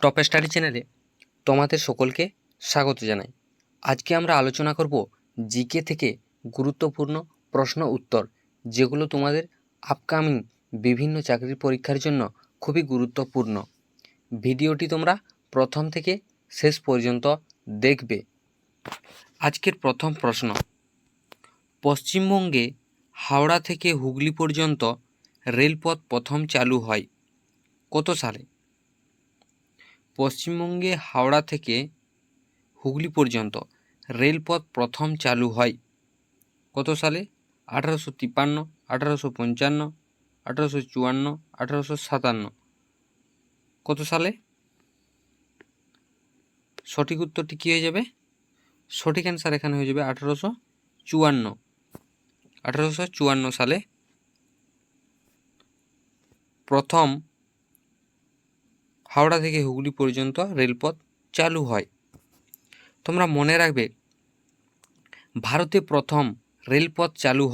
Top study চ্যানেলে তোমাদের সকলকে স্বাগত জানাই। আজকে আমরা আলোচনা করব জিকে থেকে গুরুত্বপূর্ণ প্রশ্ন উত্তর, যেগুলো তোমাদের আপকামিং বিভিন্ন চাকরির পরীক্ষার জন্য খুবই গুরুত্বপূর্ণ। ভিডিওটি তোমরা প্রথম থেকে শেষ পর্যন্ত দেখবে। আজকের প্রথম প্রশ্ন, পশ্চিমবঙ্গে হাওড়া থেকে হুগলি পর্যন্ত রেলপথ প্রথম চালু হয় কত সালে? পশ্চিমবঙ্গে হাওড়া থেকে হুগলি পর্যন্ত রেলপথ প্রথম চালু হয় কত সালে? 1853, 1855, 1854, 1857। কত সালে? সঠিক উত্তরটি কী হয়ে যাবে? সঠিক অ্যান্সার এখানে হয়ে যাবে 1854। 1854 সালে প্রথম হাওড়া থেকে হুগলি পর্যন্ত রেলপথ চালু হয়। তোমরা মনে রাখবে, ভারতে প্রথম রেলপথ চালু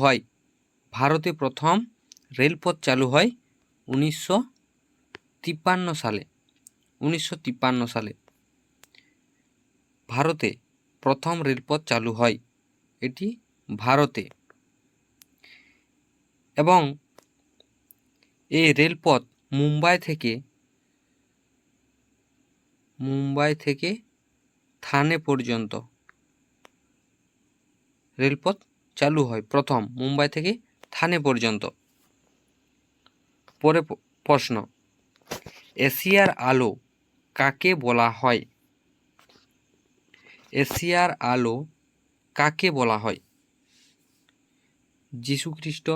হয় 1953 সালে। 1953 সালে ভারতে প্রথম রেলপথ চালু হয়, এটি ভারতে। এবং এই রেলপথ মুম্বাই থেকে থানে পর্যন্ত রেলপথ চালু হয় প্রথম, মুম্বাই থেকে থানে পর্যন্ত। পরে প্রশ্ন, এশিয়ার আলো কাকে বলা হয়? এশিয়ার আলো কাকে বলা হয়? যীশু খ্রিস্ট,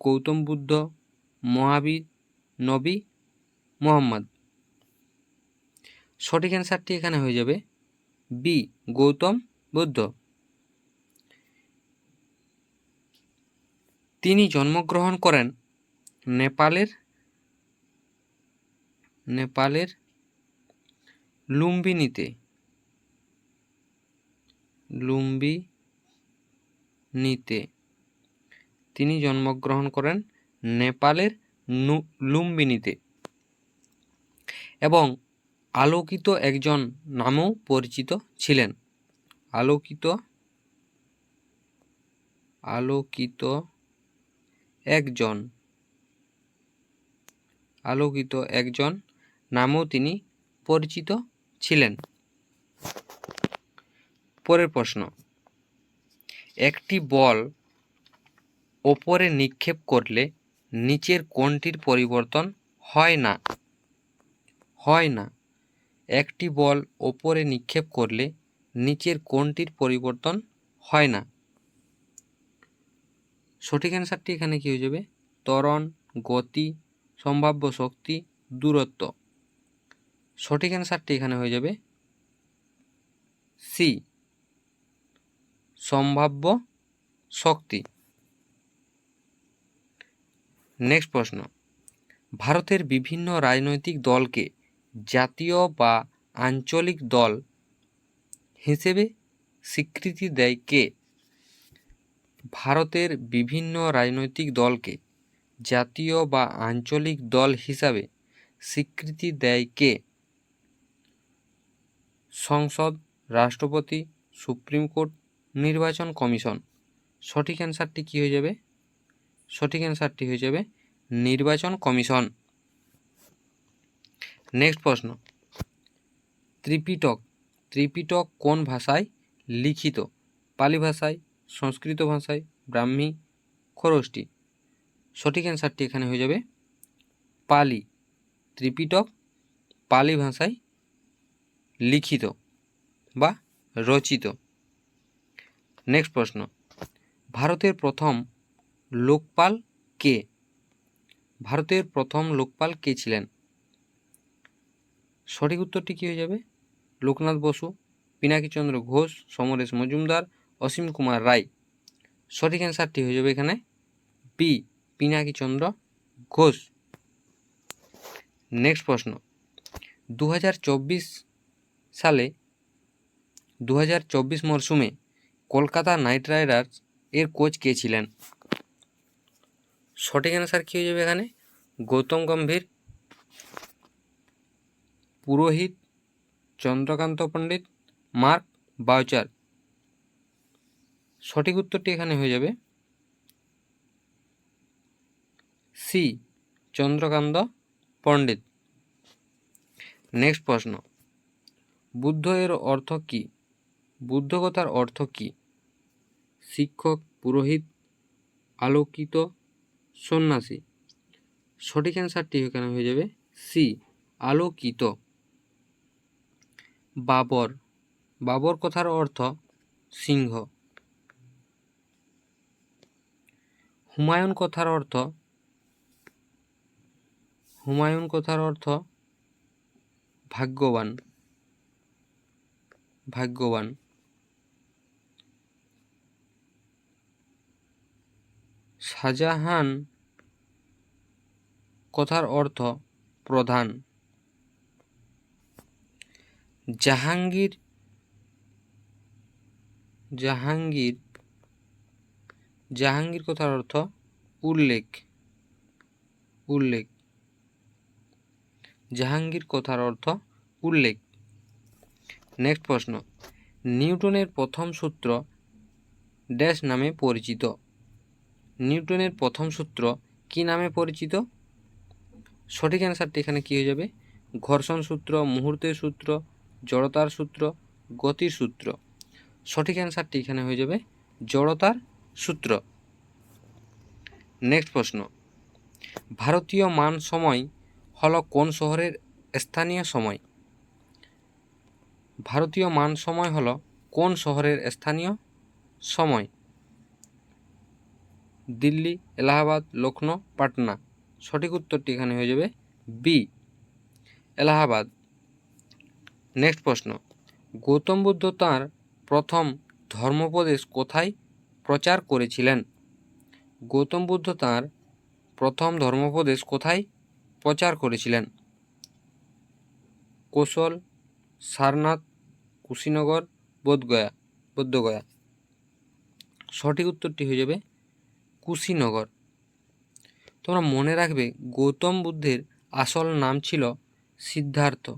গৌতম বুদ্ধ, মহাবীর, নবী মোহাম্মদ। সঠিক অ্যান্সারটি এখানে হয়ে যাবে বি, গৌতম বুদ্ধ। তিনি জন্মগ্রহণ করেন নেপালের লুম্বিনীতে। তিনি জন্মগ্রহণ করেন নেপালের লুম্বিনীতে এবং আলোকিত একজন নামেও পরিচিত ছিলেন। আলোকিত একজন নামেও তিনি পরিচিত ছিলেন। পরের প্রশ্ন, একটি বল ওপরে নিক্ষেপ করলে নিচের কোণটির পরিবর্তন হয় না? একটি বল ওপরে নিক্ষেপ করলে নিচের কোণটির পরিবর্তন হয় না। সঠিক অ্যান্সারটি এখানে কি হয়ে যাবে? ত্বরণ, গতি, সম্ভাব্য শক্তি, দূরত্ব। সঠিক অ্যান্সারটি এখানে হয়ে যাবে সি, সম্ভাব্য শক্তি। নেক্সট প্রশ্ন, ভারতের বিভিন্ন রাজনৈতিক দলকে জাতীয় বা আঞ্চলিক দল হিসেবে স্বীকৃতি দেয় কে? ভারতের বিভিন্ন রাজনৈতিক দলকে জাতীয় বা আঞ্চলিক দল হিসাবে স্বীকৃতি দেয় কে? সংসদ, রাষ্ট্রপতি, সুপ্রিম কোর্ট, নির্বাচন কমিশন। সঠিক অ্যান্সারটি কী হয়ে যাবে? সঠিক অ্যান্সারটি হয়ে যাবে নির্বাচন কমিশন। নেক্সট প্রশ্ন, ত্রিপিটক কোন ভাষায় লিখিত? পালি ভাষায়, সংস্কৃত ভাষায়, ব্রাহ্মী, খরোষ্ঠী। সঠিক অ্যান্সারটি এখানে হয়ে যাবে পালি। ত্রিপিটক পালি ভাষায় লিখিত বা রচিত। নেক্সট প্রশ্ন, ভারতের প্রথম লোকপাল কে? ভারতের প্রথম লোকপাল কে ছিলেন? সঠিক উত্তরটি কী হয়ে যাবে? লোকনাথ বসু, পিনাকীচন্দ্র ঘোষ, সমরেশ মজুমদার, অসীম কুমার রায়। সঠিক অ্যান্সারটি হয়ে যাবে এখানে বি, পিনাকীচন্দ্র ঘোষ। নেক্সট প্রশ্ন, 2024 মরশুমে কলকাতা নাইট রাইডার্স এর কোচ কে ছিলেন? সঠিক অ্যান্সার কী হয়ে যাবে এখানে? গৌতম গম্ভীর। পুরোহিত, চন্দ্রকান্ত পণ্ডিত, মার্ক বাউচার। সঠিক উত্তরটি এখানে হয়ে যাবে সি, চন্দ্রকান্ত পণ্ডিত। নেক্সট প্রশ্ন, বুদ্ধ এর অর্থ কি? বুদ্ধ কথার অর্থ কি? শিক্ষক, পুরোহিত, আলোকিত, সন্ন্যাসী। সঠিক অ্যান্সারটি এখানে হয়ে যাবে সি, আলোকিত। বাবর, বাবর কথার অর্থ সিংহ। হুমায়ুন কথার অর্থ, হুমায়ুন কথার অর্থ ভাগ্যবান, ভাগ্যবান। শাহজাহান কথার অর্থ প্রধান। জাহাঙ্গীর, জাহাঙ্গীর, জাহাঙ্গীর কথার অর্থ উল্লেখ, উল্লেখ। জাহাঙ্গীর কথার অর্থ উল্লেখ। নেক্সট প্রশ্ন, নিউটনের প্রথম সূত্র ড্যাশ নামে পরিচিত? নিউটনের প্রথম সূত্র কি নামে পরিচিত? সঠিক অ্যান্সারটি এখানে কি হয়ে যাবে? ঘর্ষণ সূত্র, মুহূর্তের সূত্র, জড়তার সূত্র, গতির সূত্র। সঠিক অ্যান্সারটি এখানে হয়ে যাবে জড়তার সূত্র। নেক্সট প্রশ্ন, ভারতীয় মান সময় হলো কোন শহরের স্থানীয় সময়? ভারতীয় মান সময় হলো কোন শহরের স্থানীয় সময়? দিল্লি, এলাহাবাদ, লখনৌ, পাটনা। সঠিক উত্তরটি এখানে হয়ে যাবে বি, এলাহাবাদ। নেক্সট প্রশ্ন, গৌতম বুদ্ধ তাঁর প্রথম ধর্মোপদেশ কোথায় প্রচার করেছিলেন? গৌতম বুদ্ধ তাঁর প্রথম ধর্মোপদেশ কোথায় প্রচার করেছিলেন? কৌশল, সারনাথ, কুশীনগর, বোধগয়া, বোধগয়া। সঠিক উত্তরটি হয়ে যাবে কুশীনগর। তোমরা মনে রাখবে গৌতম বুদ্ধের আসল নাম ছিল সিদ্ধার্থ,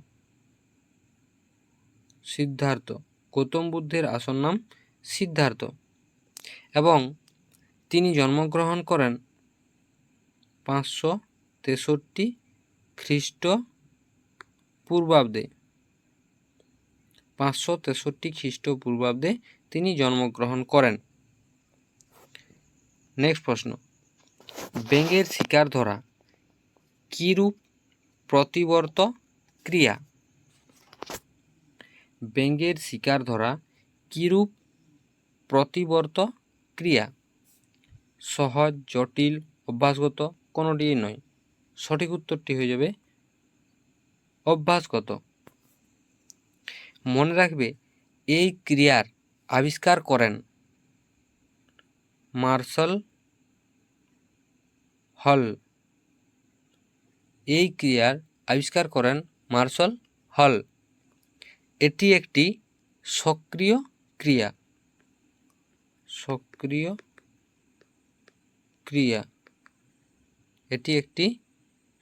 সিদ্ধার্থ। গৌতম বুদ্ধের আসল নাম সিদ্ধার্থ এবং তিনি জন্মগ্রহণ করেন 563 খ্রিস্টপূর্বাব্দে। 563 খ্রিস্টপূর্বাব্দে তিনি জন্মগ্রহণ করেন। নেক্সট প্রশ্ন, ব্যাঙের শিকার ধরা কিরূপ প্রতিবর্ত ক্রিয়া? ব্যাঙের শিকার ধরা কিরূপ প্রতিবর্ত ক্রিয়া? সহজ, জটিল, অভ্যাসগত, কোনোটিই নয়। সঠিক উত্তরটি হয়ে যাবে অভ্যাসগত। মনে রাখবে এই ক্রিয়ার আবিষ্কার করেন মার্শাল হল। এই ক্রিয়ার আবিষ্কার করেন মার্শাল হল। এটি একটি সক্রিয় ক্রিয়া, সক্রিয় ক্রিয়া। এটি একটি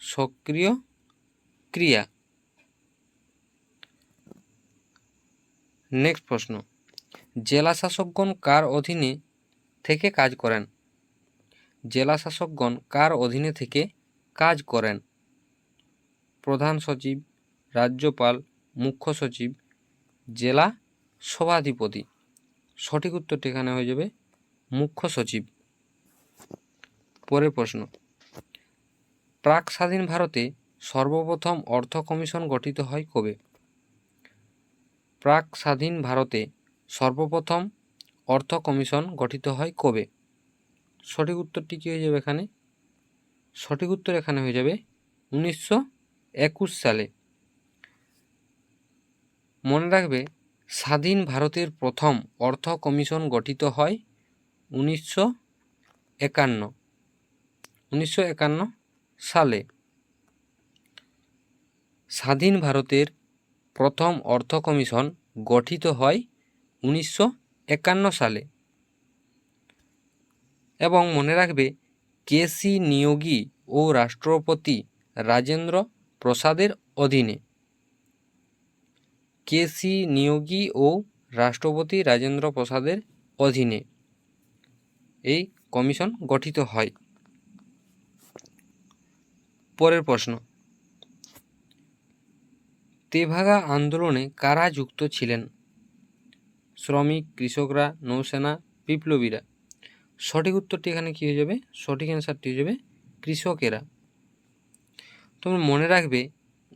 সক্রিয় ক্রিয়া। নেক্সট প্রশ্ন, জেলা শাসকগণ কার অধীনে থেকে কাজ করেন? জেলা শাসকগণ কার অধীনে থেকে কাজ করেন? প্রধান সচিব, রাজ্যপাল, মুখ্য সচিব, জেলা সভাধিপতি। সঠিক উত্তরটি এখানে হয়ে যাবে মুখ্য সচিব। পরের প্রশ্ন, প্রাক স্বাধীন ভারতে সর্বপ্রথম অর্থ কমিশন গঠিত হয় কবে? প্রাক স্বাধীন ভারতে সর্বপ্রথম অর্থ কমিশন গঠিত হয় কবে? সঠিক উত্তরটি কী হয়ে যাবে এখানে? সঠিক উত্তর এখানে হয়ে যাবে 1921 সালে। মনে রাখবে স্বাধীন ভারতের প্রথম অর্থ কমিশন গঠিত হয় 1951 সালে। স্বাধীন ভারতের প্রথম অর্থ কমিশন গঠিত হয় 1951 সালে। এবং মনে রাখবে কেসি নিয়োগী ও রাষ্ট্রপতি রাজেন্দ্র প্রসাদের অধীনে। কেসি নিয়োগী ও রাষ্ট্রপতি রাজেন্দ্র প্রসাদের অধীনে এই কমিশন গঠিত হয়। পরের প্রশ্ন, তেভাগা আন্দোলনে কারা যুক্ত ছিলেন? শ্রমিক, কৃষকরা, নৌসেনা, বিপ্লবীরা। সঠিক উত্তরটি এখানে কী হয়ে যাবে? সঠিক অ্যান্সারটি হয়ে যাবে কৃষকেরা। তোমরা মনে রাখবে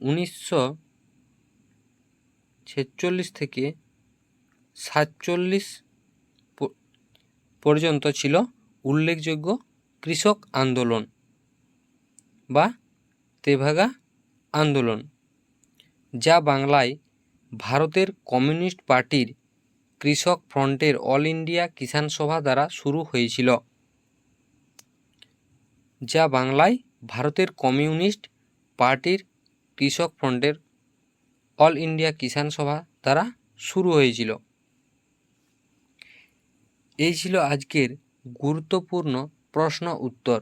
1946 থেকে 1947 পর্যন্ত ছিল উল্লেখযোগ্য কৃষক আন্দোলন বা তেভাগা আন্দোলন, যা বাংলায় ভারতের কমিউনিস্ট পার্টির কৃষক ফ্রন্টের অল ইন্ডিয়া কিষাণ সভা দ্বারা শুরু হয়েছিল। যা বাংলায় ভারতের কমিউনিস্ট পার্টির কৃষক ফ্রন্টের অল ইন্ডিয়া কিষাণ সভা দ্বারা শুরু হয়েছিল। এই ছিল আজকের গুরুত্বপূর্ণ প্রশ্ন উত্তর।